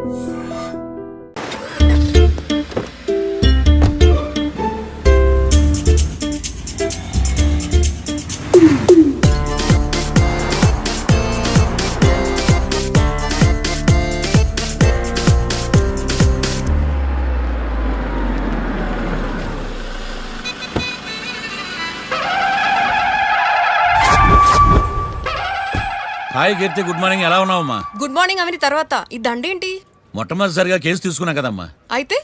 Hi కీర్తి, good morning. ఎలా ఉన్నావమ్మా? Good morning అవని తర్వాత ఈ దండేంటి? మొట్టమొదటిసారిగా కేసు తీసుకున్నా కదమ్మా. అయితే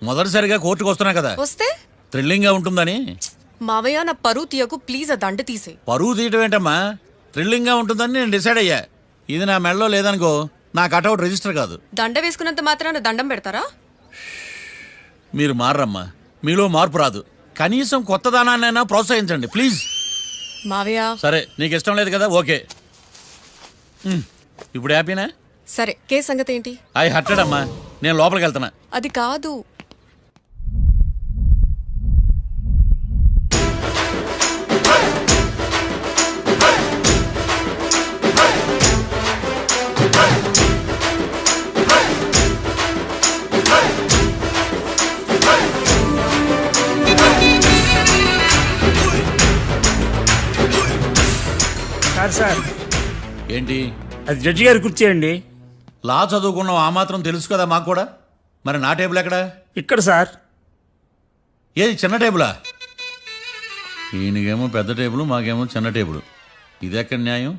మొదటిసారిగా కోర్టుకు వస్తున్నా కదా, వస్తే థ్రిల్లింగ్ గా ఉంటుందని. మావయ్య నా పరువు తీయకు ప్లీజ్, ఆ దండ తీసే. పరువు తీయటం ఏంటమ్మా, థ్రిల్లింగ్ గా ఉంటుందని నేను డిసైడ్ అయ్యా. ఇది నా మెడలో లేదనుకో, నా కటౌట్ రిజిస్టర్ కాదు. దండ వేసుకున్నంత మాత్రాన దండం పెడతారా? మీరు మారమ్మా, మీలో మార్పు రాదు. కనీసం కొత్త దానాన్నైనా ప్రోత్సహించండి ప్లీజ్. మావయ్య సరే, నీకు ఇష్టం లేదు కదా, ఓకే. ఇప్పుడు హ్యాపీనా? సరే, కేసు సంగతి ఏంటి? ఐ హర్టెడ్ అమ్మా, నేను లోపలికి వెళ్తున్నా. అది కాదు. సార్ ఏంటి? అది జడ్జి గారి కుర్చీ అండి. లా చదువుకున్నావు, ఆ మాత్రం తెలుసు కదా మాకు కూడా. మరి నా టేబుల్ ఎక్కడా? ఇక్కడ సార్. ఏది చిన్న టేబులా? ఈయనకేమో పెద్ద టేబుల్, మాకేమో చిన్న టేబుల్. ఇది ఎక్కడ న్యాయం?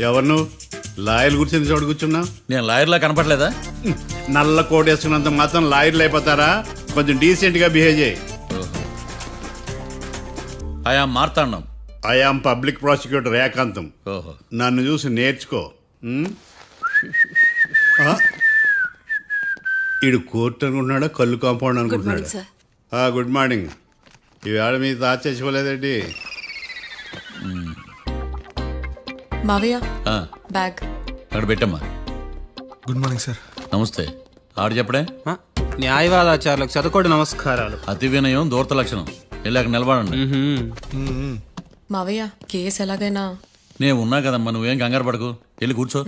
ఎవరు నువ్వు? లాయర్లు కూర్చొని చోటు కూర్చున్నా? నేను లాయర్లా కనపడలేదా? నల్ల కోట్ వేసుకున్నంత మాత్రం లాయర్లు అయిపోతారా? కొంచెం డీసెంట్ గా బిహేవ్ చేయి. ఆయా మార్తాండం. ఐఆమ్ పబ్లిక్ ప్రాసిక్యూటర్ ఏకాంతం. ఓహో, నన్ను చూసి నేర్చుకో. ఈడు కోర్టు అనుకుంటున్నాడా, కళ్ళు కాంపౌండ్ అనుకుంటున్నాడా? Good morning. ఈవేళ మీ తాత చచ్చిపోలేదండి. మావయ్య ఆ, బ్యాగ్ అక్కడ పెట్టమ్మా. Good morning sir. నమస్తే. ఆడు చెప్పడే. న్యాయవాదాచారులకు చదువుకోండి నమస్కారాలు. అతి వినయం దూరత లక్షణం. ఇలాగ నిలబడండి. మావయ్య కేసు ఎలాగైనా. నేను ఉన్నా కదమ్మా, నువ్వేం కంగారు పడకు. వెళ్ళి కూర్చో.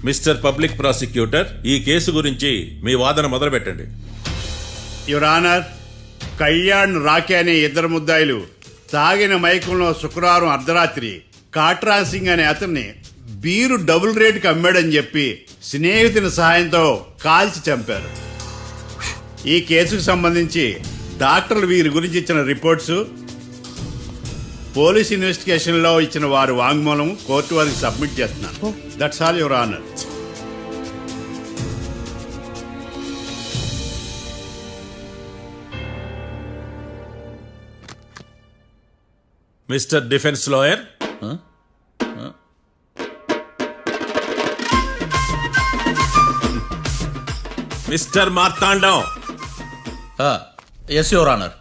మిస్టర్ పబ్లిక్ ప్రాసిక్యూటర్, ఈ కేసు గురించి మీ వాదన మొదలు పెట్టండి. యువర్ ఆనర్, కళ్యాణ్ రాకే అనే ఇద్దరు ముద్దాయిలు తాగిన మైకంలో శుక్రవారం అర్ధరాత్రి కాట్రా సింగ్ అనే అతన్ని బీరు డబుల్ రేటుకి అమ్మాడని చెప్పి స్నేహితుని సహాయంతో కాల్చి చంపారు. ఈ కేసుకు సంబంధించి డాక్టర్లు వీరి గురించి ఇచ్చిన రిపోర్ట్స్, పోలీస్ ఇన్వెస్టిగేషన్ లో ఇచ్చిన వారి వాంగ్మూలం కోర్టు వారికి సబ్మిట్ చేస్తున్నాను. That's all your honour. Mister defence lawyer, mister Marthandam. Yes your honour.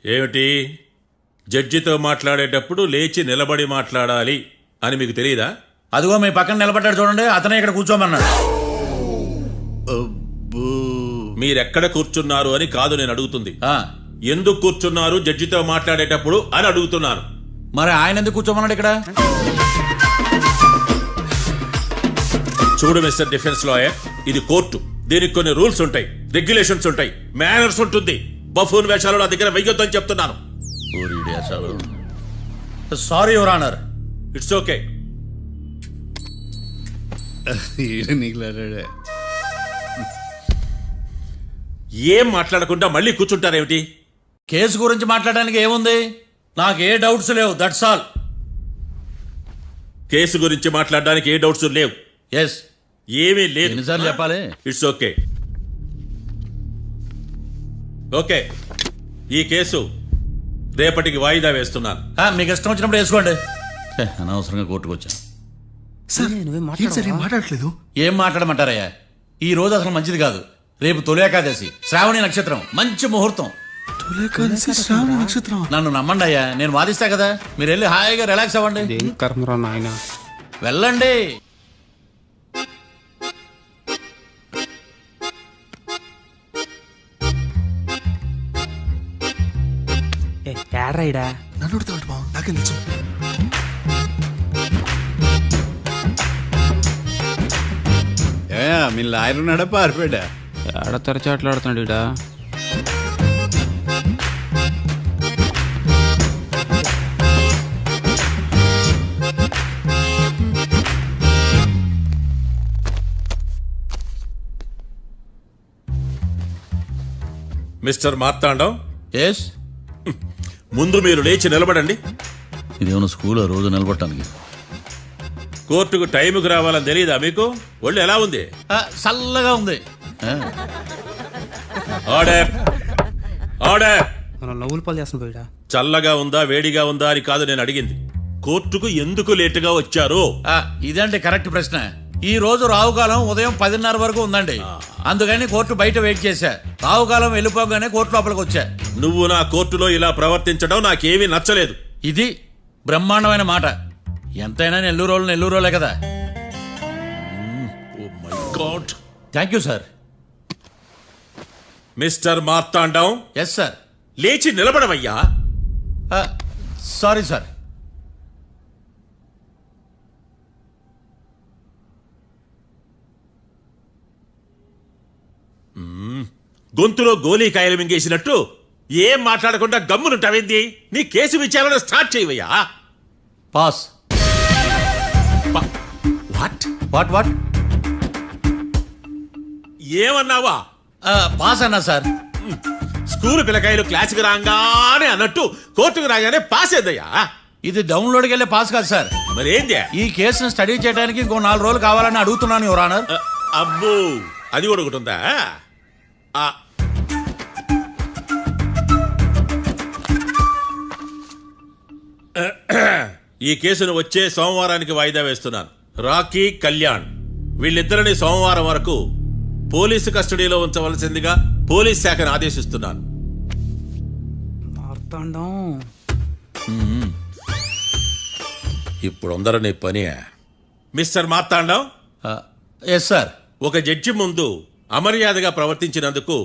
ఏమిటి, జడ్జితో మాట్లాడేటప్పుడు లేచి నిలబడి మాట్లాడాలి అని మీకు తెలియదా? అదిగో మీ పక్కన నిలబడ్డాడు చూడండి, అతనే ఇక్కడ కూర్చోమన్నాడు. మీరెక్కడ కూర్చున్నారు అని కాదు నేను అడుగుతుంది, ఆ, ఎందుకు కూర్చున్నారు జడ్జితో మాట్లాడేటప్పుడు అని అడుగుతున్నాను. మరి ఆయన ఎందుకు కూర్చోమన్నాడు ఇక్కడ? చూడు మిస్టర్ డిఫెన్స్ లాయర్, ఇది కోర్టు. దీనికి కొన్ని రూల్స్ ఉంటాయి, రెగ్యులేషన్స్ ఉంటాయి, మేనర్స్ ఉంటుంది. బఫూన్ వేషాలు నా దగ్గర వెయ్యొద్దని చెప్తున్నాను. Sorry your honour. It's okay. ఏం మాట్లాడకుండా మళ్ళీ కూర్చుంటారేమిటి? కేసు గురించి మాట్లాడడానికి ఏముంది? నాకు ఏ డౌట్స్ లేవు, దట్స్ ఆల్. కేసు గురించి మాట్లాడడానికి ఏ డౌట్స్ లేవు? ఎస్. ఏమీ లేదు. ఎన్నిసార్లు చెప్పాలి? It's okay. ఓకే, ఈ కేసు రేపటికి వాయిదా వేస్తున్నాను. మీకు ఇష్టం వచ్చినప్పుడు వేసుకోండి. అనవసరంగా కోర్టుకు వచ్చాను. సార్ ఏంటి సార్ ఏం మాట్లాడట్లేదు? ఏం మాట్లాడమంటారయ్యా? ఈ రోజు అసలు మంచిది కాదు. రేపు తొలి ఏకాదశి, శ్రావణి నక్షత్రం, మంచి ముహూర్తం. తొలేకాదశి శ్రావణ నక్షత్రం. నన్ను నమ్మండి అయ్యా, నేను వాదిస్తా కదా. మీరు వెళ్ళి హాయిగా రిలాక్స్ అవ్వండి. ఏం కర్మరా నాయన. వెళ్ళండి. ఏడ్రాయిడా నన్ను అడుగుతాడు బావ, నాకేం తెలుసు? మీ లాయర్ ఉన్నాడా పారిపోయాడా? ఏడ తెరచాట్లాడుతున్నాడు ఈడ. Mister Marthandam, yes. ముందు మీరు లేచి నిలబడండి. ఇదేమన్నా స్కూల్ రోజు నిలబడటానికి? కోర్టుకు టైంకి రావాలని తెలియదా మీకు? ఒళ్ళు ఎలా ఉంది? చల్లగా ఉంది. Order, order. మనం నవ్వులు పాలు చేస్తున్నాడు ఈడ. చల్లగా ఉందా వేడిగా ఉందా అని కాదు నేను అడిగింది. కోర్టుకు ఎందుకు లేటుగా వచ్చారు? ఇదండి కరెక్ట్ ప్రశ్న. ఈ రోజు రావుకాలం ఉదయం 10:30 వరకు ఉందండి. అందుకని కోర్టు బయట వెయిట్ చేశా. రావుకాలం వెళ్ళిపోగానే కోర్టు లోపలికి వచ్చా. నువ్వు నా కోర్టులో ఇలా ప్రవర్తించడం నాకేమీ నచ్చలేదు. ఇది బ్రహ్మాండమైన మాట. ఎంతైనా నెల్లూరోలే కదా. Oh my God. Thank you sir. Mister Marthandam, yes sir. లేచి నిలబడవయ్యా. Sorry sir. గొంతులో గోలీకాయలు మింగేసినట్టు ఏం మాట్లాడకుండా గమ్మునుంటావేంది? నీ కేసు విచారణ స్టార్ట్ చేయవయ్యా. పాస్. What what what? ఏమన్నావా? పాస్ అన్నా సార్. స్కూల్ పిల్లకాయలు క్లాసుకు రాగానే అన్నట్టు కోర్టుకు రాగానే పాస్ ఏదయ్యా? ఇది డౌన్లోడ్కి వెళ్ళే పాస్ కాదు సార్. మరేంది? ఈ కేసును స్టడీ చేయడానికి ఇంకో 4 రోజులు కావాలని అడుగుతున్నాను యువర్ ఆనర్. అబ్బో, అది కూడా ఒకటి ఉందా? ఈ కేసును వచ్చే సోమవారానికి వాయిదా వేస్తున్నాను. రాకీ, కళ్యాణ్ వీళ్ళిద్దరిని సోమవారం వరకు పోలీసు కస్టడీలో ఉంచవలసిందిగా పోలీస్ శాఖను ఆదేశిస్తున్నాను. మార్తాండం. ఇప్పుడు అందరూ నీ పని. Mister Marthandam, yes sir. ఒక జడ్జి ముందు అమర్యాదగా ప్రవర్తించినందుకు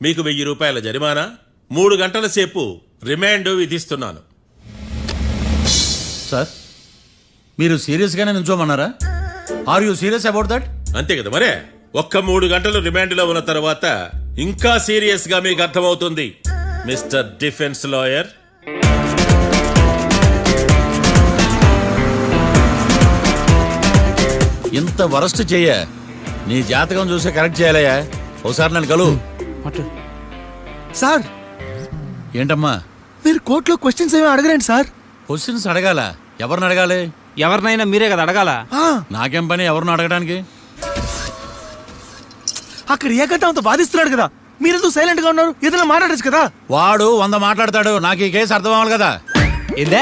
మీకు 1000 రూపాయల జరిమానా, 3 గంటల సేపు రిమాండ్ విధిస్తున్నాను. సార్, మీరు సీరియస్గానే నిల్చోమన్నారా? Are you serious about that? అంతే కదా మరే. ఒక్క 3 గంటలు రిమాండ్లో ఉన్న తర్వాత ఇంకా సీరియస్ గా మీకు అర్థమవుతుంది మిస్టర్ డిఫెన్స్ లాయర్. ఇంత వరస్ట్ చెయ్య. నీ జాతకం చూసి కరెక్ట్ చేయాలయ్యా. ఒకసారి నన్ను కలువు. సార్, ఏంటమ్మా? మీరు కోర్టులో క్వశ్చన్స్ ఏమీ అడగరండి సార్. క్వశ్చన్స్ అడగాల? ఎవరిని అడగాలి? ఎవరినైనా మీరే కదా అడగాల. నాకేం పని ఎవరిని అడగడానికి? అక్కడ ఏకతాంతో బాధిస్తున్నాడు కదా, మీరెందుకు సైలెంట్ గా ఉన్నారు? ఏదైనా మాట్లాడచ్చు కదా. వాడు 100 మాట్లాడతాడు. నాకు ఈ కేసు అర్థం అవ్వాలి కదా. ఏందే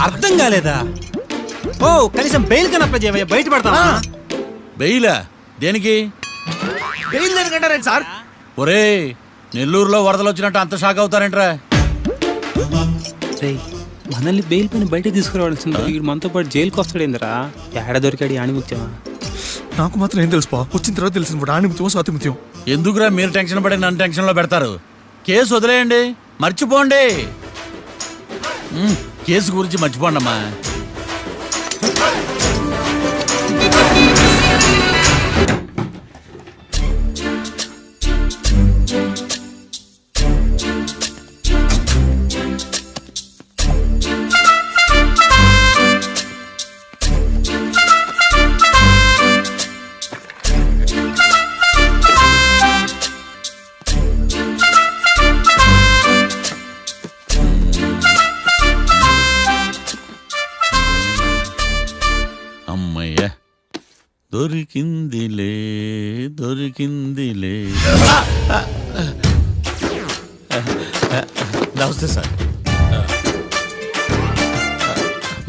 అర్థం కాలేదా? ఓ కనీసం బెయిల్ కనప్ప చేయవయ్యా, బయట పడతా. బెయిలా? దేనికి? బెయిల్ దేనికంటారండి సార్? ఒరే, నెల్లూరులో వరదలు వచ్చినట్టు అంత షాక్ అవుతారేంట్రా? మనల్ని బెయిల్ పైన బయట తీసుకురావాల్సింది. మనతో పాటు జైలుకి వస్తాడేందిరా? ఏడ దొరికాడు ఆణిముత్యమా? నాకు మాత్రం ఏం తెలుసు వచ్చిన తర్వాత తెలిసింది ఆణిముత్యం స్వాతిముత్యం. ఎందుకురా మీరు టెన్షన్ పడి నన్ను టెన్షన్లో పెడతారు? కేసు వదిలేయండి, మర్చిపోండి. కేసు గురించి మర్చిపోండి అమ్మా. అమ్మయ్య, దొరికిందిలే దొరికిందిలే. నమస్తే సార్.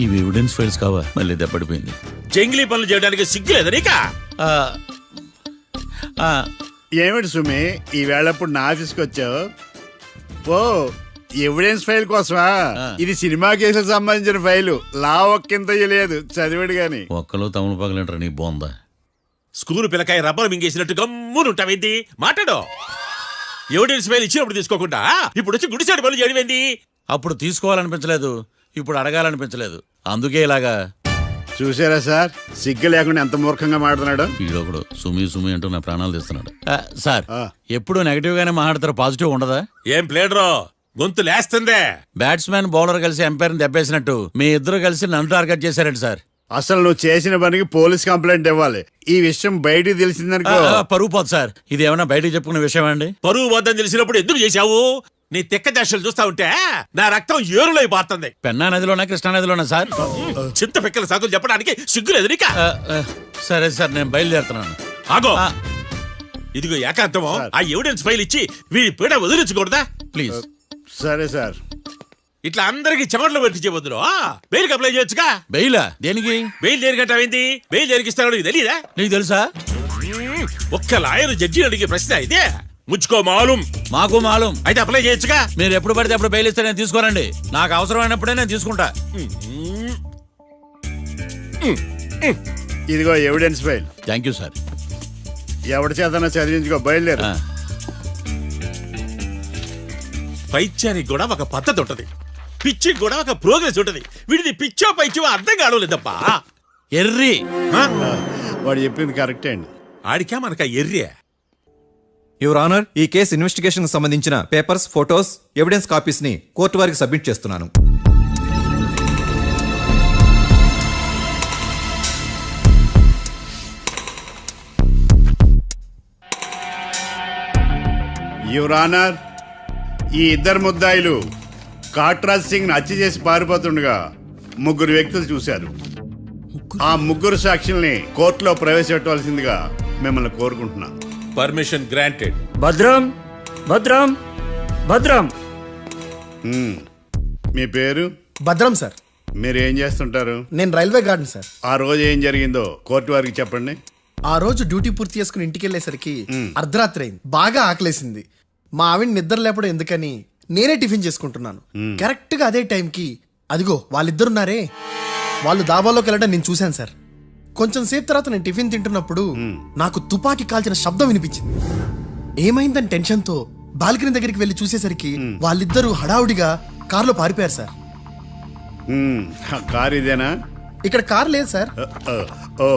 ఇవి ఎవిడెన్స్ ఫైల్స్ కావా? మళ్ళీ దెబ్బడిపోయింది. జంగిలీ పనులు చేయడానికి సిగ్గులేదు నీకా? ఏమిటి సుమి ఈ వేళప్పుడు నా ఆఫీస్కి వచ్చావు? ఓ ఎవిడెన్స్ ఫైల్ కోసమా? ఇది సినిమా కేసులకు సంబంధించిన ఫైలు. లా ఒక్కింత లేదు, చదివాడు గాని. ఒక్కలో తమను పగలంటారు నీ బోందా. School పిల్లకాయ rubber మింగేసినట్టు గమ్మునుంటావేంది? మాట్లాడు. ఎవిడెన్స్ ఫైల్ ఇచ్చినప్పుడు తీసుకోకుండా ఇప్పుడు వచ్చి గుడిసాడు పనులు చేయడమేంది? అప్పుడు తీసుకోవాలనిపించలేదు, ఇప్పుడు అడగాలనిపించలేదు, అందుకే ఇలాగా. చూసారా సార్, సిగ్గు లేకుండా ఎంత మూర్ఖంగా మాట్లాడుతున్నాడు. ఈడొకడు సుమి సుమి అంటూ నా ప్రాణాలు తీస్తున్నాడు. సార్, ఆ. ఎప్పుడు నెగటివ్ గానే మాట్లాడతారు, పాజిటివ్ ఉండదా? ఏం ప్లేడరో గొంతు లేస్తుందే. బ్యాట్స్మెన్ బౌలర్ కలిసి ఎంపైర్ దెబ్బేసినట్టు మీ ఇద్దరు కలిసి నన్ను టార్గెట్ చేశారండి సార్. అసలు నువ్వు చేసిన పనికి పోలీస్ కంప్లైంట్ ఇవ్వాలి. ఈ విషయం బయటికి తెలిసిందనుకో పరుగు పోదు సార్. ఇది ఏమైనా బయటికి చెప్పుకునే విషయం అండి? పరువు వద్దని తెలిసినప్పుడు ఎందుకు చేశావు? నీ తెక్క దశలు చూస్తా ఉంటే నా రక్తం ఏరులో పారుతుంది. పెన్నా నదిలోనా కృష్ణా నదిలోనా సార్? చింత పిక్కల సాకులు చెప్పడానికి సిగ్గులేదు నీకా? సరే సార్, నేను బయలుదేరుతున్నాను. ఆగో, ఇదిగో ఏకాంతమో ఆ ఎవిడెన్స్ ఫైల్ ఇచ్చి వీడి పీడ వదిలించకూడదా? ప్లీజ్. సరే సార్. ఇట్లా అందరికి చెమటలు పెట్టించవద్దురు. బెయిల్కి అప్లై చేయొచ్చుగా. బెయిలా? దేనికి? బెయిల్ దేనికంటావేంది? బెయిల్ దేనికిస్తాడో నీకు తెలియదా? నీకు తెలుసా? ఒక్క లాయర్ జడ్జి అడిగే ప్రశ్న ఇదే. ముచ్చుకో మాలూం. మాకు మాలూం. అయితే అప్లై చేయొచ్చుగా. మీరు ఎప్పుడు పడితే అప్పుడు బెయిల్ ఇస్తే నేను తీసుకోనండి. నాకు అవసరమైనప్పుడే నేను తీసుకుంటా. ఇదిగో evidence file. Thank you sir. ఎవరి చేతనా చదివించుకో, బయలుదేరు. పైత్యానికి కూడా ఒక పద్ధతి ఉంటది, పిచ్చికి కూడా ఒక ప్రోగ్రెస్ ఉంటది. వీడిది పిచ్చో పైచో అర్థం కావలేదప్పా. ఎర్రి. వాడు చెప్పింది కరెక్టే అండి. ఆడికా మనక ఎర్రియా? యువర్ ఆనర్, ఈ కేసు ఇన్వెస్టిగేషన్ సంబంధించిన పేపర్స్, ఫోటోస్, ఎవిడెన్స్ కాపీస్ ని కోర్టు వారికి సబ్మిట్ చేస్తున్నాను. యువర్ ఆనర్, ఈ ఇద్దరు ముద్దాయిలు కాట్రాజ్ సింగ్ హత్య చేసి పారిపోతుండగా ముగ్గురు వ్యక్తులు చూశారు. ఆ ముగ్గురు సాక్షుల్ని కోర్టులో ప్రవేశపెట్టవలసిందిగా మిమ్మల్ని కోరుకుంటున్నాను. Permission granted. భద్రం భద్రం భద్రం. మీ పేరు? భద్రం సార్. మీరు ఏం చేస్తుంటారు? నేను రైల్వే గార్డెన్ సార్. ఆ రోజు ఏం జరిగిందో కోర్టు వారికి చెప్పండి. ఆ రోజు డ్యూటీ పూర్తి చేసుకుని ఇంటికి వెళ్ళేసరికి అర్ధరాత్రి అయింది. బాగా ఆకలేసింది. మా ఆవిడ నిద్ర లేపడం ఎందుకని నేనే టిఫిన్ చేసుకుంటున్నాను. కరెక్ట్ గా అదే టైంకి అదిగో వాళ్ళిద్దరున్నారే, వాళ్ళు దాబాలోకి వెళ్ళడం నేను చూశాను సార్. కొంచెం సేపు తర్వాత నేను టిఫిన్ తింటున్నప్పుడు నాకు తుపాకీ కాల్చిన శబ్దం వినిపించింది. ఏమైందని టెన్షన్తో బాల్కనీ దగ్గరికి వెళ్ళి చూసేసరికి వాళ్ళిద్దరూ హడావుడిగా కారులో పారిపోయారు సార్. కారు ఇదేనా? ఇక్కడ కారు లేదు సార్. ఓ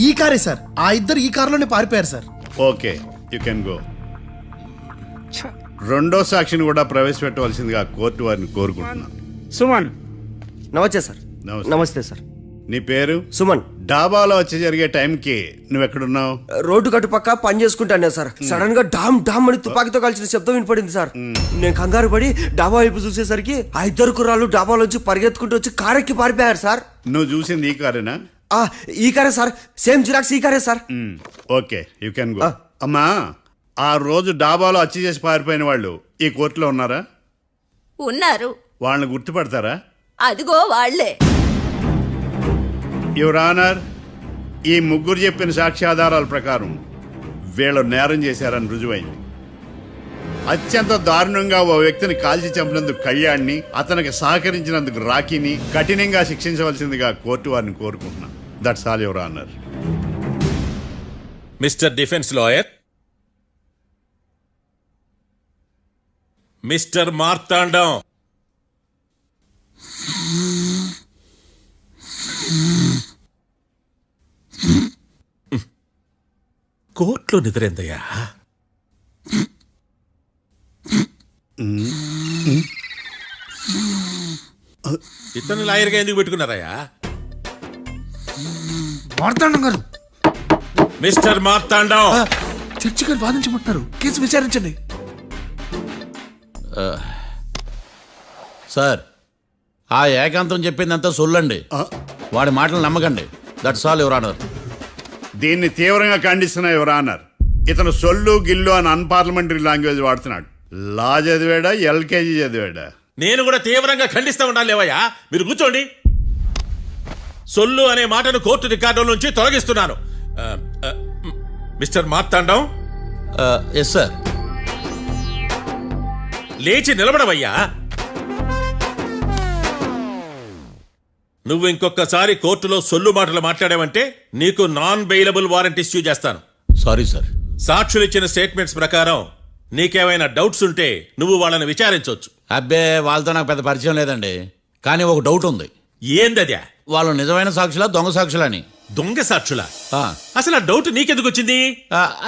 ఈ కారే సార్. ఆ ఇద్దరు ఈ కారులోనే పారిపోయారు sir. Okay, you can go. రెండో సాక్షిని కూడా ప్రవేశపెట్టవలసిందిగా కోర్టు వారిని కోరుకుంటున్నాను. సుమన్. నమస్తే సార్. నమస్తే. నమస్తే సార్. నీ పేరు? సుమన్. డాబాలో వచ్చి జరిగే టైంకి నువ్వెక్కడున్నావు? రోడ్డు కట్టు పక్క పని చేసుకుంటానే సార్. సడన్ గా డామ్ డామ్ అని తుపాకీతో కాల్చిన శబ్దం వినపడింది సార్. నేను కంగారు పడి డాబా వైపు చూసేసరికి ఆ ఇద్దరు కుర్రాళ్ళు డాబాలోంచి పరిగెత్తుకుంటూ వచ్చి కారెక్కి పారిపోయారు సార్. నువ్వు చూసింది ఈ కారేనా? ఈ కారే సార్. సేమ్ జిరాక్స్ ఈ కారే sir. Okay, you can go. అమ్మా, ఆ రోజు డాబాలో హత్య చేసి పారిపోయిన వాళ్ళు ఈ కోర్టులో ఉన్నారా? ఉన్నారు. వాళ్ళని గుర్తుపడతారా? అదిగో వాళ్లే. యువర్ ఆనర్, ఈ ముగ్గురు చెప్పిన సాక్ష్యాధారాల ప్రకారం వీళ్ళు నేరం చేశారని రుజువైంది. అత్యంత దారుణంగా ఓ వ్యక్తిని కాల్చి చంపినందుకు కళ్యాణ్ని, అతనికి సహకరించినందుకు రాకీని కఠినంగా శిక్షించవలసిందిగా కోర్టు వారిని కోరుకుంటున్నాను. That's all your honour. Mister defence lawyer, mister Marthandam, కోర్టులో నిద్రేందయ్యా? ఇతను లాయర్గా ఎందుకు పెట్టుకున్నారయ్యా? మార్తాండం గారు, మిస్టర్ మార్తాండం, చర్చి గారు వాదించమంటున్నారు, కేసు విచారించండి. సార్, ఆ ఏకాంతం చెప్పిందంతా సొల్లండి. వాడి మాటలు నమ్మకండి. That's all your honour. దీన్ని తీవ్రంగా ఖండిస్తున్నా యువర్ ఆనర్. ఇతను సొల్లు గిల్లు అని అన్పార్లమెంటరీ లాంగ్వేజ్ వాడుతున్నాడు. లా చదివాడా, ఎల్కేజీ చదివాడా? నేను కూడా తీవ్రంగా ఖండిస్తా ఉండాలి లేవయ్యా. మీరు కూర్చోండి. సొల్లు అనే మాటను కోర్టు రికార్డుల నుంచి తొలగిస్తున్నాను. Mister Marthandam, yes sir. లేచి నిలబడవయ్యా. నువ్వు ఇంకొకసారి కోర్టులో సొల్లు మాటలు మాట్లాడావంటే నీకు నాన్ బెయిలబుల్ వారెంట్ ఇష్యూ చేస్తాను. Sorry sir. సాక్షులు ఇచ్చిన స్టేట్మెంట్స్ ప్రకారం నీకేమైనా డౌట్స్ ఉంటే నువ్వు వాళ్ళని విచారించవచ్చు. అబ్బే, వాళ్ళతో నాకు పెద్ద పరిచయం లేదండి. కానీ ఒక డౌట్ ఉంది. ఏందద్యా? వాళ్ళు నిజమైన సాక్షులా, దొంగ సాక్షులని? దొంగ సాక్షులా? ఆ. అసలు ఆ డౌట్ నీకెందుకు వచ్చింది?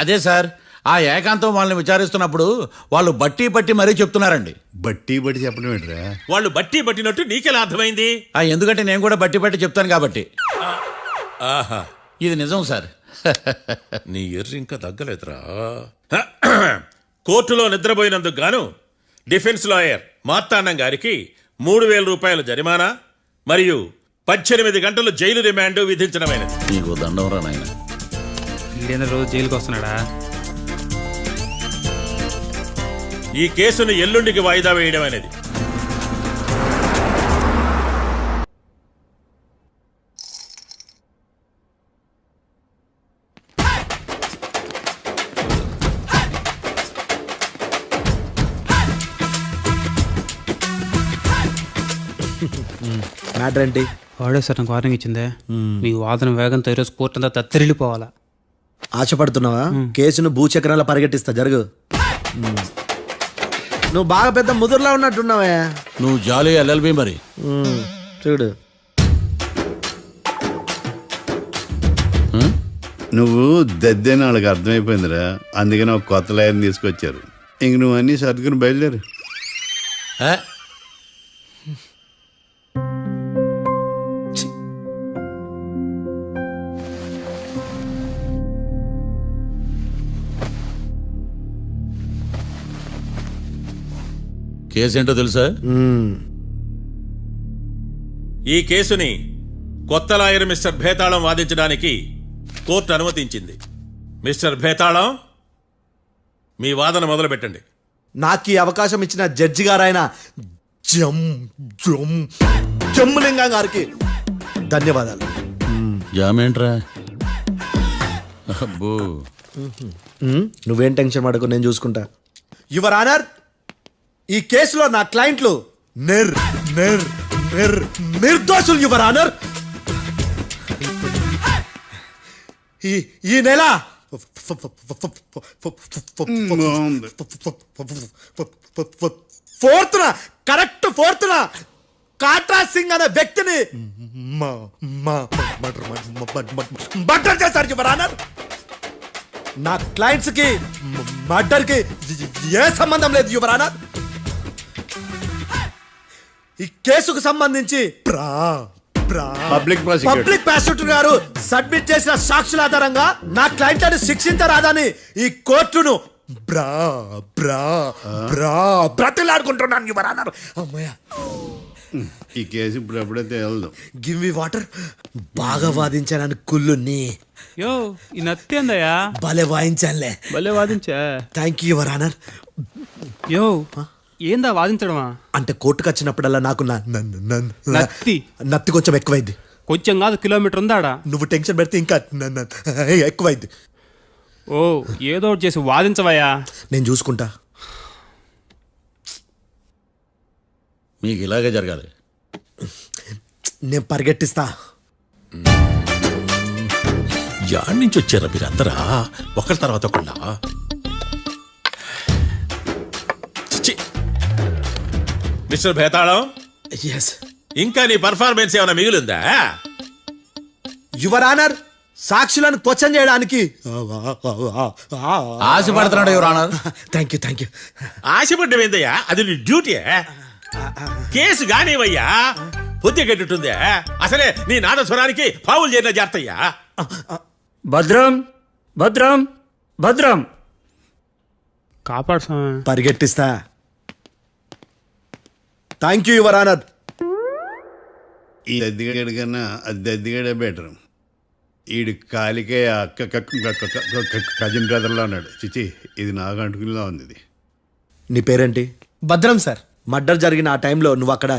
అదే సార్, ఆ ఏకాంతం వాళ్ళని విచారిస్తున్నప్పుడు వాళ్ళు బట్టి పట్టి మరీ చెప్తున్నారండి. బట్టి బట్టి చెప్పడం ఏంట్రా? వాళ్ళు బట్టి పట్టినట్టు నీకెలా అర్థమైంది? ఎందుకంటే నేను కూడా బట్టి పట్టి చెప్తాను కాబట్టి. ఆహా, ఇది నిజం సార్. నీ ఎర్రి ఇంకా తగ్గలేదురా. కోర్టులో నిద్రపోయినందుకు గాను డిఫెన్స్ లాయర్ మార్తాండం గారికి 3,000 రూపాయల జరిమానా మరియు 18 గంటలు జైలు రిమాండ్ విధించడమైనది. నీకు దండం రా నాయన. ఈడైనా రోజు జైలుకి వస్తున్నాడా? ఈ కేసును ఎల్లుండికి వాయిదా వేయడం అనేది. మ్యాటర్ ఏంటి? వాడే సార్ నాకు వార్నింగ్ ఇచ్చిందే. మీ వాదన వేగంతో ఈరోజు కోర్టు అంతా తత్తరిల్లిపోవాలా. ఆశపడుతున్నావా? కేసును భూచక్రాల పరిగెట్టిస్తా, జరుగు. నువ్వు బాగా పెద్ద ముదురులా ఉన్నట్టున్నావే. నువ్వు జాలి ఎల్ఎల్బి మరి. చూడు, నువ్వు దద్దని వాళ్ళకి అర్థమైపోయిందిరా. అందుకని ఒక కొత్త లాయర్ని తీసుకొచ్చారు. ఇంక నువ్వు అన్నీ సర్దుకుని బయలుదేరు. ఏ? కేసు ఏంటో తెలుసా? ఈ కేసుని కొత్త లాయర్ మిస్టర్ భేతాళం వాదించడానికి కోర్టు అనుమతించింది. మిస్టర్ భేతాళం, మీ వాదన మొదలు పెట్టండి. నాకు ఈ అవకాశం ఇచ్చిన జడ్జి గారైన జమ్ములింగం గారికి ధన్యవాదాలు. జామేంట్రా? అబ్బో, నువ్వేం టెన్షన్ పడకు, నేను చూసుకుంటా. యువర్ ఆనర్, ఈ కేసులో నా క్లయింట్లు నిర్దోషులు యువర్ ఆనర్. ఈ నెల ఫోర్త్న కాట్రా సింగ్ అనే వ్యక్తిని మర్డర్ చేశారు యువర్ ఆనర్. నా క్లయింట్స్ కి మర్డర్ కి ఏ సంబంధం లేదు యువర్ ఆనర్. ఈ కేసుకు సంబంధించి పబ్లిక్ ప్రాసిక్యూటర్ గారు సబ్మిట్ చేసిన సాక్షుల ఆధారంగా నా క్లయింట్లను శిక్షించరాదని ఈ కోర్టును బ్రతిలాడుకుంటున్నాను యువర్ ఆనర్. అమ్మయ్య, ఈ కేసు ఇప్పుడు ఎప్పుడైతే వెళ్దాం. Give me water. బాగా వాదించానని కుళ్ళుని. యో, ఈ నత్తేందయ్యా? భలే వాయించానులే. భలే వాదించా. Thank you your honour. Yo, ఏందా వాదించడమా? అంటే కోర్టుకు వచ్చినప్పుడల్లా నాకు నత్తి కొంచెం ఎక్కువైంది. కొంచెం కాదు, కిలోమీటర్ ఉందాడా. నువ్వు టెన్షన్ పెడితే ఇంకా ఎక్కువైంది. ఓ, ఏదో ఒకటి చేసి వాదించవయ్యా. నేను చూసుకుంటా. మీకు ఇలాగే జరగాలి. నేను పరిగెట్టిస్తా. యాడ్ నుంచి వచ్చారా మీరందరా ఒకరి తర్వాత ఒకళ్ళ మిస్టర్ భేతాళం, ఇంకా నీ పర్ఫార్మెన్స్ ఏమైనా మిగిలిందా? యువర్ ఆనర్, సాక్షులను క్వశ్చన్ చేయడానికి. ఆశపడుతున్నాడు యువర్ ఆనర్. Thank you. ఆశపడ్డం ఏందయ్యా, అది నీ డ్యూటీ. కేసు గానివయ్యా, బుద్ధి గట్టుందే. అసలే నీ నాదస్వరానికి పావులు చేరిన జాగ్రత్తయ్యా. భద్రం భద్రం భద్రం. కాపాడు స్వామి. పరిగెట్టిస్తా. Thank you your honour. ఈ దద్దిగడి కన్నా అది దద్దిగడే బెటర్. ఈడు కాలికే కజిన్ బ్రదర్లో ఉన్నాడు. చిచి, ఇది నాకు అంటుకునిలా ఉంది. ఇది నీ పేరేంటి? భద్రం సార్. మర్డర్ జరిగిన ఆ టైంలో నువ్వు అక్కడ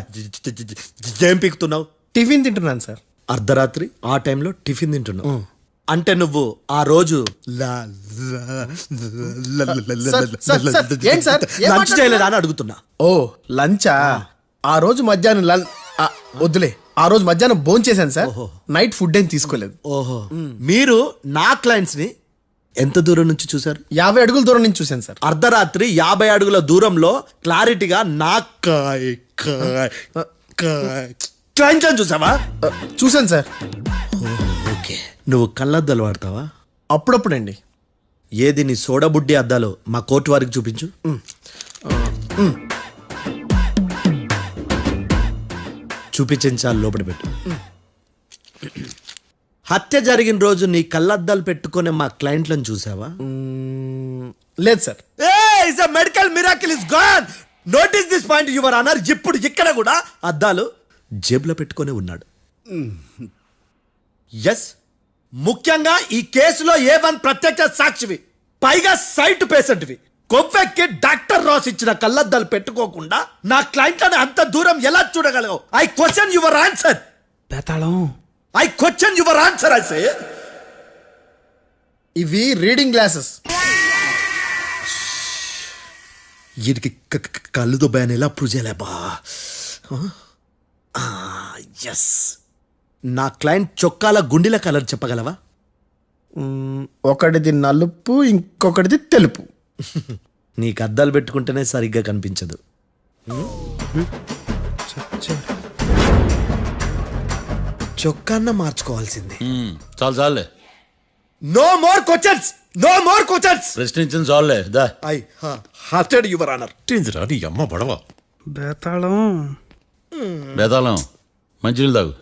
ఏం పీకుతున్నావు? టిఫిన్ తింటున్నాను సార్. అర్ధరాత్రి ఆ టైంలో టిఫిన్ తింటున్నావు అంటే నువ్వు ఆ రోజు ఏంటి సార్? లంచ్ చేయలేదా అని అడుగుతున్నా. ఓ లంచా? ఆ రోజు మధ్యాహ్నం వద్దులే, ఆ రోజు మధ్యాహ్నం భోజనం చేశాను సార్. నైట్ ఫుడ్ ఏం తీసుకోలేదు. ఓహో, మీరు నా క్లయింట్స్ ని ఎంత దూరం నుంచి చూసారు? 50 అడుగుల దూరం నుంచి చూశాను సార్. అర్ధరాత్రి 50 అడుగుల దూరంలో క్లారిటీగా నా క్లయింట్ అని చూసావా? చూశాను సార్. ఓకే, నువ్వు కళ్ళద్దాలు వాడతావా? అప్పుడప్పుడండి. ఏది నీ సోడబుడ్డి అద్దాలు మా కోర్టు వారికి చూపించు. చూపించాలి, లోపల పెట్టు. హత్య జరిగిన రోజు నీ కళ్ళద్దాలు పెట్టుకునే మా క్లయింట్లను చూసావా? లేదు sir. Medical miracle is gone. Notice this point your honour. ఇప్పుడు ఇక్కడ కూడా అద్దాలు జేబులో పెట్టుకొని ఉన్నాడు. ఎస్, ముఖ్యంగా ఈ కేసులో A1 ప్రత్యక్ష సాక్షివి, పైగా సైట్ పేషెంట్వి. కొవ్వెక్కి డాక్టర్ రాస్ ఇచ్చిన కళ్ళద్దాలు పెట్టుకోకుండా నా క్లయింట్లను అంత దూరం ఎలా చూడగలవు? I question your answer. బేతాళం. I question your answer. I say ఇవి రీడింగ్ గ్లాసెస్. వీటికి కళ్ళు దుబ్బాయని ఎలా ప్రూవ్ చేయలేబా? ఎస్, నా క్లయింట్ చొక్కాల గుండెల కలర్ చెప్పగలవా? ఒకటిది నలుపు, ఇంకొకటిది తెలుపు. నీకు అద్దాలు పెట్టుకుంటేనే సరిగ్గా కనిపించదు. చొక్కాన్న మార్చుకోవాల్సింది. చాలు చాలులే, no more questions, no more questions. ప్రశ్నించిన చాలులే. దా ఐ హార్టెడ్ యువర్ ఆనర్. ఏందిరా నీ అమ్మ బడవ. బేతాళం. బేతాళం, మంచినీళ్ళు తాగు.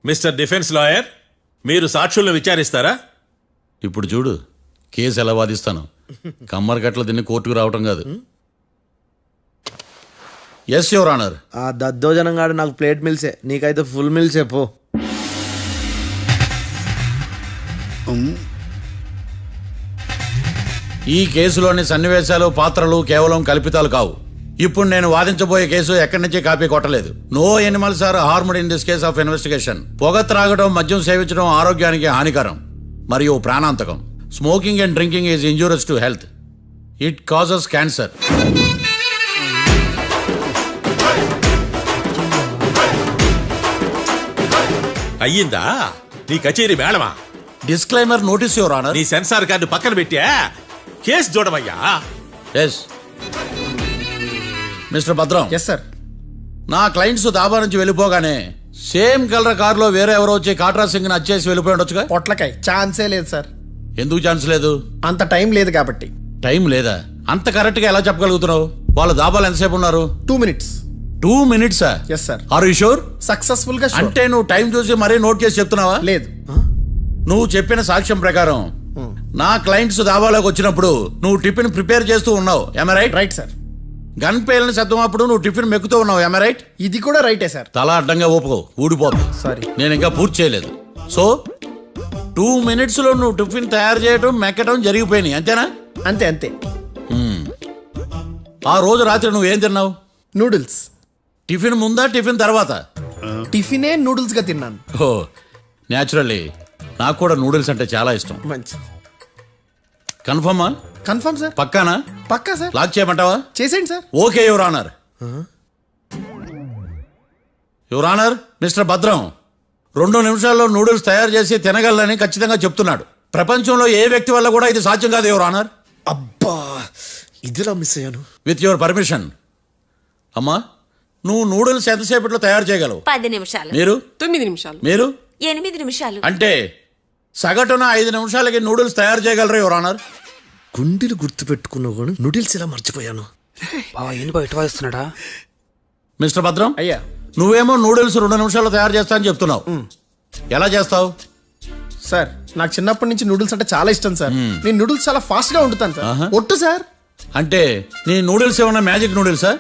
మిస్టర్ డిఫెన్స్ లాయర్, మీరు సాక్షులను విచారిస్తారా? ఇప్పుడు చూడు కేసు ఎలా వాదిస్తాను. కమ్మరి కట్టలు తిని కోర్టుకు రావటం కాదు. Yes your honour. ఆ దద్దోజనంగాడు నాకు ప్లేట్ మిల్సే, నీకైతే ఫుల్ మిల్సే పో. ఈ కేసులోని సన్నివేశాలు, పాత్రలు కేవలం కల్పితాలు కావు. ఇప్పుడు నేను వాదించబోయే కేసు ఎక్కడి నుంచి కాపీ కొట్టలేదు. No animals are harmed in this case of investigation. పొగ త్రాగడం, మద్యం సేవించడం ఆరోగ్యానికి హానికరం మరియు ప్రాణాంతకం. Smoking and drinking is injurious to health. It causes cancer. అయ్యిందా నీ కచేరీ మేడమా? Disclaimer notice your honour. నీ సెన్సార్ కార్డు పక్కన పెట్టా కేసు చూడమయ్యా. Yes mister Bhadram. Yes sir. నా క్లయింట్స్ దాబా నుంచి వెళ్ళిపోగానే సేమ్ కలర్ కారులో వేరే ఎవరో వచ్చి కాట్రా సింగ్ వచ్చేసి వెళ్ళిపోయి ఉండొచ్చుగా. పొట్లకాయ ఛాన్సే లేదు సార్. ఎందుకు ఛాన్స్ లేదు? అంత టైం లేదు కాబట్టి. టైం లేదా? అంత కరెక్ట్ గా ఎలా చెప్పగలుగుతున్నావు? వాళ్ళ దాబాలు ఎంతసేపు ఉన్నారు? 2 minutes. 2 minutes? Yes sir. Are you sure? Successful గా. అంటే నువ్వు టైం చూసి మరీ నోట్ చేసి చెప్తున్నావా? లేదు. నువ్వు చెప్పిన సాక్ష్యం ప్రకారం నా క్లయింట్స్ దాబాలోకి వచ్చినప్పుడు నువ్వు టిఫిన్ ప్రిపేర్ చేస్తూ ఉన్నావు. Am I right? Right sir. Gun పేలిన శబ్దం అప్పుడు నువ్వు టిఫిన్ మెక్కుతూ ఉన్నావు. Am I right? ఇది కూడా రైటే సార్. తల అడ్డంగా ఊపుకో, ఊడిపోతుంది. సారీ. నేను ఇంకా పూర్తి చేయలేదు. సో 2 minutes లో నువ్వు టిఫిన్ తయారు చేయడం, మెక్కడం జరిగిపోయినాయి, అంతేనా? అంతే అంతే. ఆ రోజు రాత్రి నువ్వేం తిన్నావు? నూడిల్స్. టిఫిన్ ముందా, టిఫిన్ తర్వాత? టిఫినే నూడిల్స్ గా తిన్నాను. ఓ న్యాచురల్లీ నాకు కూడా నూడిల్స్ అంటే చాలా ఇష్టం. మంచి. కన్ఫర్మా? Confirm sir. పక్కానా? పక్కా సార్. లాక్ చేయమంటావా? చేసేయండి sir. Okay your honour. Your honour, mister Bhadram 2 నిమిషాల్లో నూడిల్స్ తయారు చేసి తినగలని ఖచ్చితంగా చెప్తున్నాడు. ప్రపంచంలో ఏ వ్యక్తి వల్ల కూడా ఇది సాధ్యం కాదు యువర్ ఆనర్. అబ్బా ఇదిలా మిస్ అయ్యాను. With your permission. అమ్మా, నువ్వు నూడిల్స్ ఎంతసేపట్లో తయారు చేయగలవు? 10 నిమిషాలు. మీరు 9 నిమిషాలు. మీరు 8 నిమిషాలు. అంటే సగటున 5 నిమిషాలకి నూడిల్స్ తయారు చేయగలరు యువర్ ఆనర్. గుండెలు గుర్తు పెట్టుకున్నావు కానీ నూడిల్స్ ఇలా మర్చిపోయాను. బావా ఏంటి బయట వాయిస్తున్నాడా? మిస్టర్ భద్రం, అయ్యా నువ్వేమో నూడిల్స్ 2 నిమిషాల్లో తయారు చేస్తా అని చెప్తున్నావు. ఎలా చేస్తావు? సార్ నాకు చిన్నప్పటి నుంచి నూడిల్స్ అంటే చాలా ఇష్టం సార్. నేను నూడిల్స్ చాలా ఫాస్ట్ గా వండుతాను సార్. ఒట్టు సార్. అంటే నీ నూడిల్స్ ఏమన్నా మ్యాజిక్ నూడిల్సా?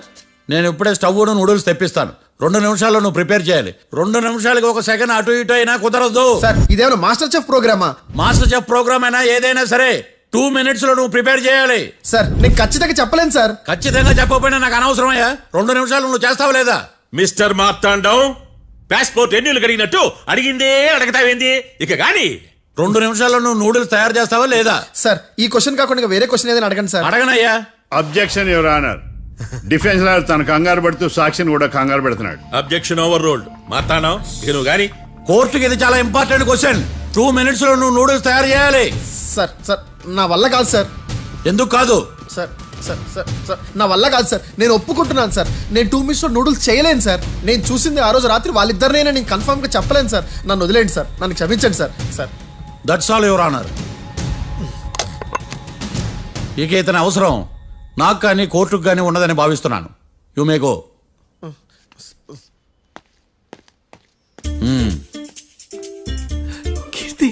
నేను ఇప్పుడే స్టవ్ నూడిల్స్ తెప్పిస్తాను. 2 నిమిషాల్లో నువ్వు ప్రిపేర్ చేయాలి. 2 నిమిషాలకి 1 సెకండ్ అటు ఇటు అయినా కుదరదు. సార్ ఇదేమైనా మాస్టర్ చెఫ్ ప్రోగ్రామా? మాస్టర్ చెఫ్ ప్రోగ్రామ్ అయినా ఏదైనా సరే 2 minutes లో నువ్వు ప్రిపేర్ చేయాలి. సార్ నేను ఖచ్చితంగా చెప్పలేను సార్. ఖచ్చితంగా చెప్పకపోయినా నాకు అనవసరమయ్యా. 2 నిమిషాలు నువ్వు చేస్తావు లేదా? మిస్టర్ మార్తాండం, పాస్పోర్ట్ ఎన్నిళ్ళు కడిగినట్టు అడిగిందే అడగతావేంది? ఇక గాని 2 నిమిషాల్లో నువ్వు నూడిల్స్ తయారు చేస్తావా లేదా? సార్ ఈ క్వశ్చన్ కాకుండా ఇంకా వేరే క్వశ్చన్ ఏదైనా అడగండి సార్. అడగనయ్యా. Objection your honour. Defence lawyer తన కంగారు పడుతూ సాక్షిని కూడా కంగారు పెడుతున్నాడు. Objection over ruled. మార్తాండం, ఇక నువ్వు గాని కోర్టుకి ఇది చాలా ఇంపార్టెంట్ క్వశ్చన్. 2 minutes లో నువ్వు నూడిల్స్ తయారు చేయాలి. సార్ సార్ నా వల్ల కాదు సార్. ఎందుకు కాదు? సార్ సార్ సార్ సార్ నా వల్ల కాదు సార్. నేను ఒప్పుకుంటున్నాను సార్. నేను 2 minutes లో నూడిల్స్ చేయలేను సార్. నేను చూసింది ఆ రోజు రాత్రి వాళ్ళిద్దరినైనా నేను కన్ఫర్మ్ గా చెప్పలేను సార్. నన్ను వదిలేండి సార్. నన్ను క్షమించండి sir. Sir that's all your honour. ఇక ఇతని అవసరం నాకు కానీ కోర్టుకు కానీ ఉండదని భావిస్తున్నాను. You may go. Keerthi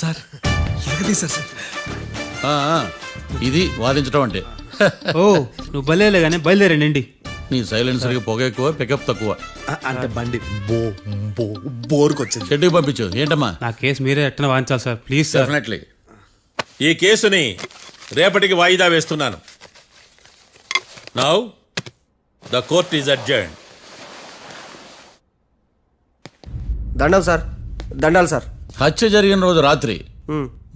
sir ఎరగదీశారు సార్. ఇది వాదించడం అంటే. ఓ నువ్వు బయలుదేరలే కానీ బయలుదేరండి. నీ సైలెన్సర్కి పొగ ఎక్కువ, పికప్ తక్కువ. అంటే బండి బోర్కి వచ్చింది. షెడ్యూల్ పంపించు. ఏంటమ్మా? నా కేసు మీరే ఎట్టన వాయించాలి సార్, ప్లీజ్ సార్. డెఫినెట్లీ. ఈ కేసుని రేపటికి వాయిదా వేస్తున్నాను. Now the court is adjourned. దండం సార్, దండాలి సార్. హత్య జరిగిన రోజు రాత్రి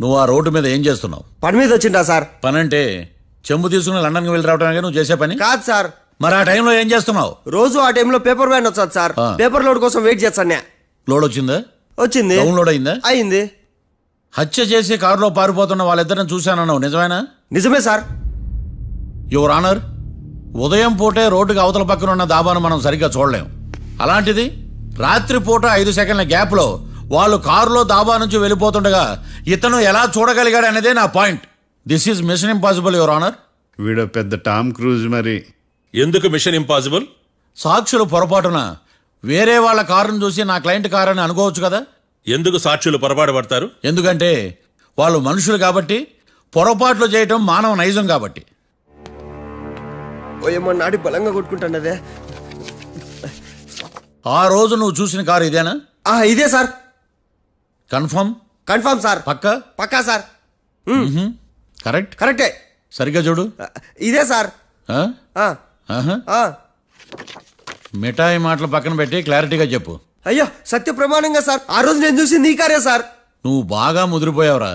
నువ్వు ఆ రోడ్డు మీద ఏం చేస్తున్నావు? పని మీద వచ్చిందా సార్? పని అంటే చెంబు తీసుకుని లండన్కి వెళ్ళి రావడానికి నువ్వు చేసే పని కాదు సార్. మరి ఆ టైంలో ఏం చేస్తున్నావు? రోజు ఆ టైంలో పేపర్ వ్యాన్ వచ్చాది సార్. పేపర్ లోడ్ కోసం వెయిట్ చేస్తాను. లోడ్ వచ్చిందా? వచ్చింది. డౌన్లోడ్ అయిందా? అయింది. హత్య చేసి కారులో పారిపోతున్న వాళ్ళిద్దరిని చూశానన్నావు, నిజమేనా? నిజమే సార్. యువర్ ఆనర్, ఉదయం పూటే రోడ్డుకి అవతల పక్కన ఉన్న దాబాను మనం సరిగ్గా చూడలేం. అలాంటిది రాత్రి పూట 5 సెకండ్ల గ్యాప్లో వాళ్ళు కారులో దాబా నుంచి వెళ్ళిపోతుండగా ఇతను ఎలా చూడగలిగాడు అనేదే నా point. This is mission impossible your honour. వీడు పెద్ద టామ్ క్రూజ్ మరి. ఎందుకు మిషన్ ఇంపాసిబుల్? సాక్షులు పొరపాటున వేరే వాళ్ళ కారును చూసి నా క్లయింట్ కారు అని అనుకోవచ్చు కదా. ఎందుకు సాక్షులు పొరపాటు పడతారు? ఎందుకంటే వాళ్ళు మనుషులు కాబట్టి, పొరపాట్లు చేయటం మానవ నైజం కాబట్టి. ఏమో నాడి బలంగా కొట్టుకుంటానదే. ఆ రోజు నువ్వు చూసిన కారు ఇదేనా? ఇదే సార్. కన్ఫర్మ్? Confirm sir. పక్కా? పక్కా సార్. కరెక్ట్? కరెక్టే. సరిగ్గా చూడు. ఇదే సార్. ఆ? ఆహా. మిఠాయి మాటలు పక్కన పెట్టి క్లారిటీగా చెప్పు. అయ్యో సత్య ప్రమాణంగా సార్, ఆ రోజు నేను చూసింది ఈ కారే సార్. నువ్వు బాగా ముదిరిపోయావురా.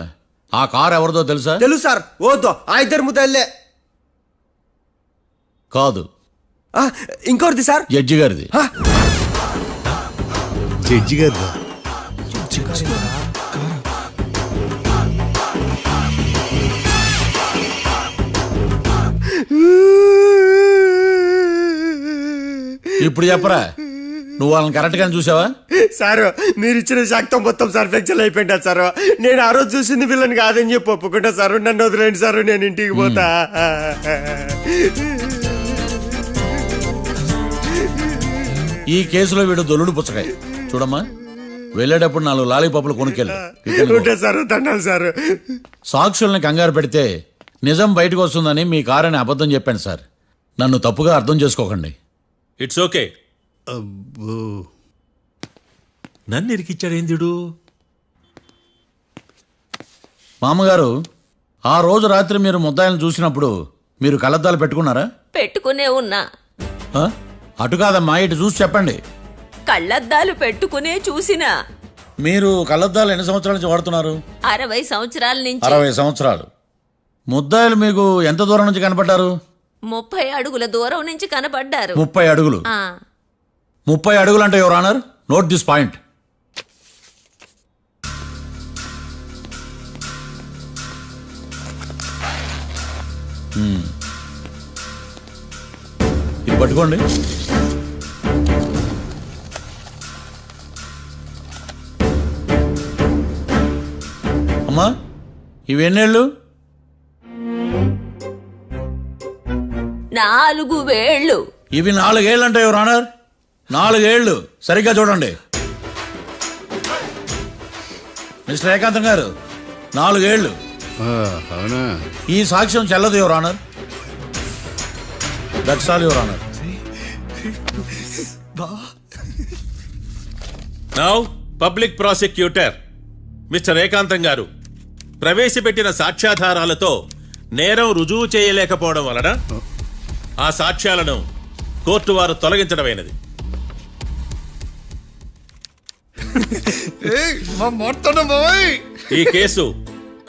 ఆ కారు ఎవరిదో తెలుసా? తెలుసు సార్. ఓతో ఆ ఇద్దరు ముద్దల్లే. కాదు, ఇంకోటిది సార్. జడ్జి గారిది. జడ్జి గారు ఇప్పుడు చెప్పరా, నువ్వు వాళ్ళని కరెక్ట్ గానే చూసావా? సార్ మీరు ఇచ్చిన శాక్తం మొత్తం సార్ ఫ్రాక్చర్ అయిపోయింటా సార్. నేను ఆ రోజు చూసింది వీళ్ళని కాదని చెప్పి ఒప్పుకుంటా సార్. నన్ను వదిలేండి సార్, నేను ఇంటికి పోతా. ఈ కేసులో వీడు దొల్లుడు పుచ్చకాయ. చూడమ్మా, వెళ్ళేటప్పుడు 4 లాలీపాపులు కొనుక్కెళ్ళు. ఉంటా సార్, దండాలి సార్. సాక్షుల్ని కంగారు పెడితే నిజం బయటకు వస్తుందని మీ కారని అబద్ధం చెప్పాను సార్. నన్ను తప్పుగా అర్థం చేసుకోకండి. It's okay. నన్ను ఇరికిచ్చాడేందుడు? మామగారు, ఆ రోజు రాత్రి మీరు ముద్దాయిలను చూసినప్పుడు మీరు కళ్ళద్దాలు పెట్టుకున్నారా? పెట్టుకునే ఉన్నా. ఆ? అటు కాదమ్మా, ఇటు చూసి చెప్పండి. కళ్ళద్దాలు పెట్టుకునే చూసినా. మీరు కళ్ళద్దాలు ఎన్ని సంవత్సరాల నుంచి వాడుతున్నారు? 60 సంవత్సరాల నుంచి. 60 సంవత్సరాలు. ముద్దాయిలు మీకు ఎంత దూరం నుంచి కనపడ్డారు? 30 అడుగుల దూరం నుంచి కనబడ్డారు. 30 అడుగులు. ఆ, 30 అడుగులు అంటే your honour, note this point. ఇది పట్టుకోండి. అమ్మా, ఇవి ఎన్నేళ్ళు? 4 వేళ్ళు. ఇవి 4 ఏళ్ళు అంటే యువర్ ఆనర్, 4 ఏళ్ళు. సరిగ్గా చూడండి మిస్టర్ ఏకాంతం గారు, 4 ఏళ్ళు. అవునా? ఈ సాక్ష్యం చెల్లదు your honour. That's all your honour. Now public prosecutor mister ఏకాంతం గారు ప్రవేశపెట్టిన సాక్ష్యాధారాలతో నేరం రుజువు చేయలేకపోవడం వలన ఆ సాక్ష్యాలను కోర్టు వారు తొలగించడమైనది. ఈ కేసు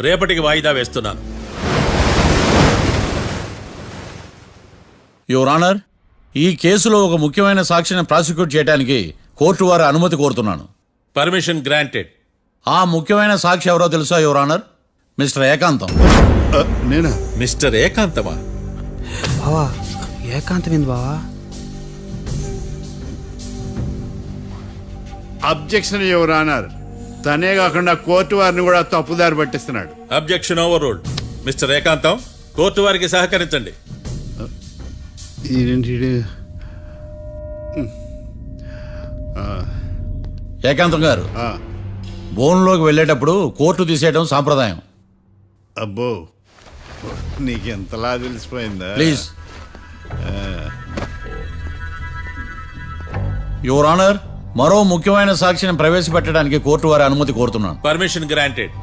రేపటికి వాయిదా వేస్తున్నాను. యువర్ ఆనర్, ఈ కేసులో ఒక ముఖ్యమైన సాక్షిని ప్రాసిక్యూట్ చేయడానికి కోర్టు వారి అనుమతి కోరుతున్నాను. Permission granted. ఆ ముఖ్యమైన సాక్షి ఎవరో తెలుసా యువర్ ఆనర్? మిస్టర్ ఏకాంతం. నేనా? మిస్టర్ ఏకాంతమా? బావా ఏకాంతమైంది బావా. Objection your honour. తనే కాకుండా కోర్టు వారిని కూడా తప్పుదారి పట్టిస్తున్నాడు. Objection overruled. Mister Ekantham, court వారికి సహకరించండి. ఏకాంతం గారు, బోన్లోకి వెళ్ళేటప్పుడు కోర్టు తీసేయడం సాంప్రదాయం. అబ్బో, నీకెంతలా తెలిసిపోయిందా? ప్లీజ్. యువర్ ఆనర్, మరో ముఖ్యమైన సాక్షిని ప్రవేశపెట్టడానికి కోర్టు వారి అనుమతి కోరుతున్నాను. Permission granted.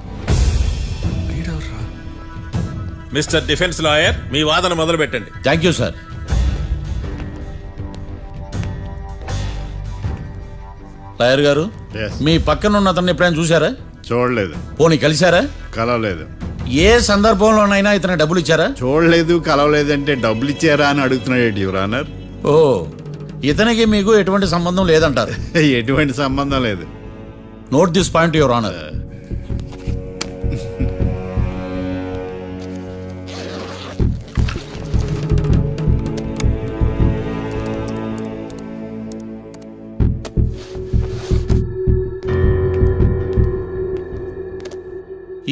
Mister defence lawyer, మీ వాదన మొదలు పెట్టండి. Thank you sir. లాయర్ గారు, Yes. మీ పక్కన ఉన్న అతన్ని ఎప్పుడైనా చూసారా? చూడలేదు. పోనీ కలిశారా? కలవలేదు. ఏ సందర్భంలోనైనా ఇతను డబ్బులు ఇచ్చారా? చూడలేదు, కలవలేదంటే డబ్బులు ఇచ్చారా అని అడుగుతున్నాడు యువర్ ఆనర్. ఓ, ఇతనికి మీకు ఎటువంటి సంబంధం లేదంటారు. ఎటువంటి సంబంధం లేదు. Note this point your honour.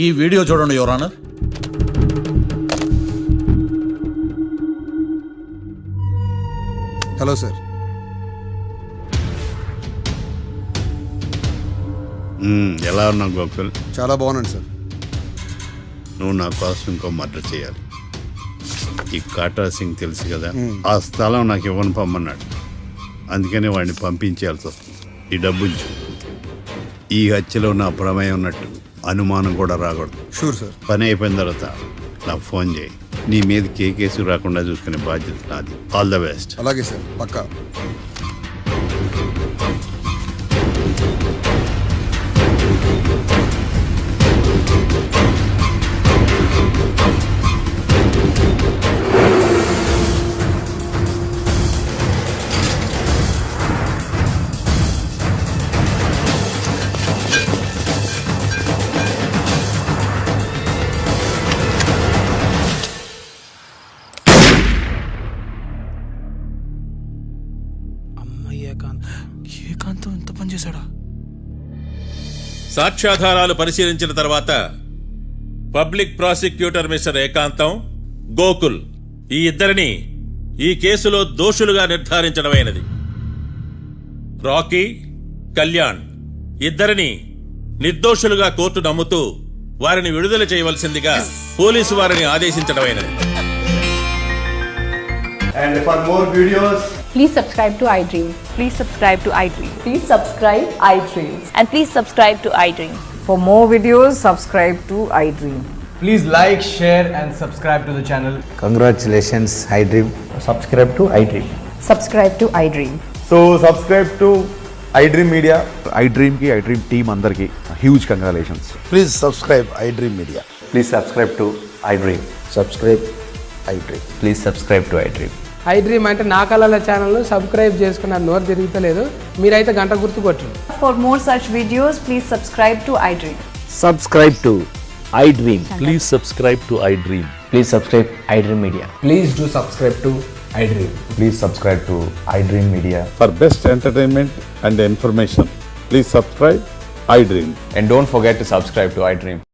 ఈ వీడియో చూడండి యువర్ ఆనర్. Hello sir. ఎలా ఉన్నావు గోకుల్? చాలా బాగున్నాను సార్. నువ్వు నా కోసం ఇంకో మర్డర్ చేయాలి. ఈ కాటా సింగ్ తెలుసు కదా, ఆ స్థలం నాకు ఇవ్వని పమ్మన్నాడు. అందుకని వాడిని పంపించాల్సి వస్తుంది. ఈ డబ్బు ఉంచు. ఈ హత్యలో నా ప్రమేయం ఉన్నట్టు అనుమానం కూడా రాకూడదు. Sure sir. పని అయిపోయిన తర్వాత నాకు ఫోన్ చేయి. నీ మీద కేసు రాకుండా చూసుకునే బాధ్యత నాది. All the best. అలాగే సార్, పక్కా. ఏకాంతం ఇంత పని చేశాడా? సాక్ష్యాధారాలు పరిశీలించిన తర్వాత పబ్లిక్ ప్రాసిక్యూటర్ మిస్టర్ ఏకాంతం, గోకుల్ ఈ ఇద్దరిని ఈ కేసులో దోషులుగా నిర్ధారించడమైనది. రాకీ, కళ్యాణ్ ఇద్దరిని నిర్దోషులుగా కోర్టు నమ్ముతూ వారిని విడుదల చేయవలసిందిగా పోలీసు వారిని ఆదేశించడమైనది. And for more videos, please subscribe to iDream. Please subscribe to iDream. Please subscribe iDream. And please subscribe to iDream. For more videos, subscribe to iDream. please like, share and subscribe to the channel. Congratulations, iDream. Subscribe to iDream. Subscribe to iDream. So subscribe to iDream Media. iDream ki iDream team andarki huge congratulations. Please subscribe iDream Media. Please subscribe to iDream. Subscribe iDream. Please subscribe to iDream. I dream అంటే నా కళల channel subscribe చేసుకున్న నోరు తిరుగుతలేదు మీరైతే గంట గుర్తు కొట్టండి. For more such videos, please subscribe to iDream. Subscribe to iDream. Please subscribe to iDream. Please subscribe iDream Media. Please do subscribe to I dream. Please subscribe to iDream Media. For best entertainment and information, please subscribe iDream. And don't forget to subscribe to iDream.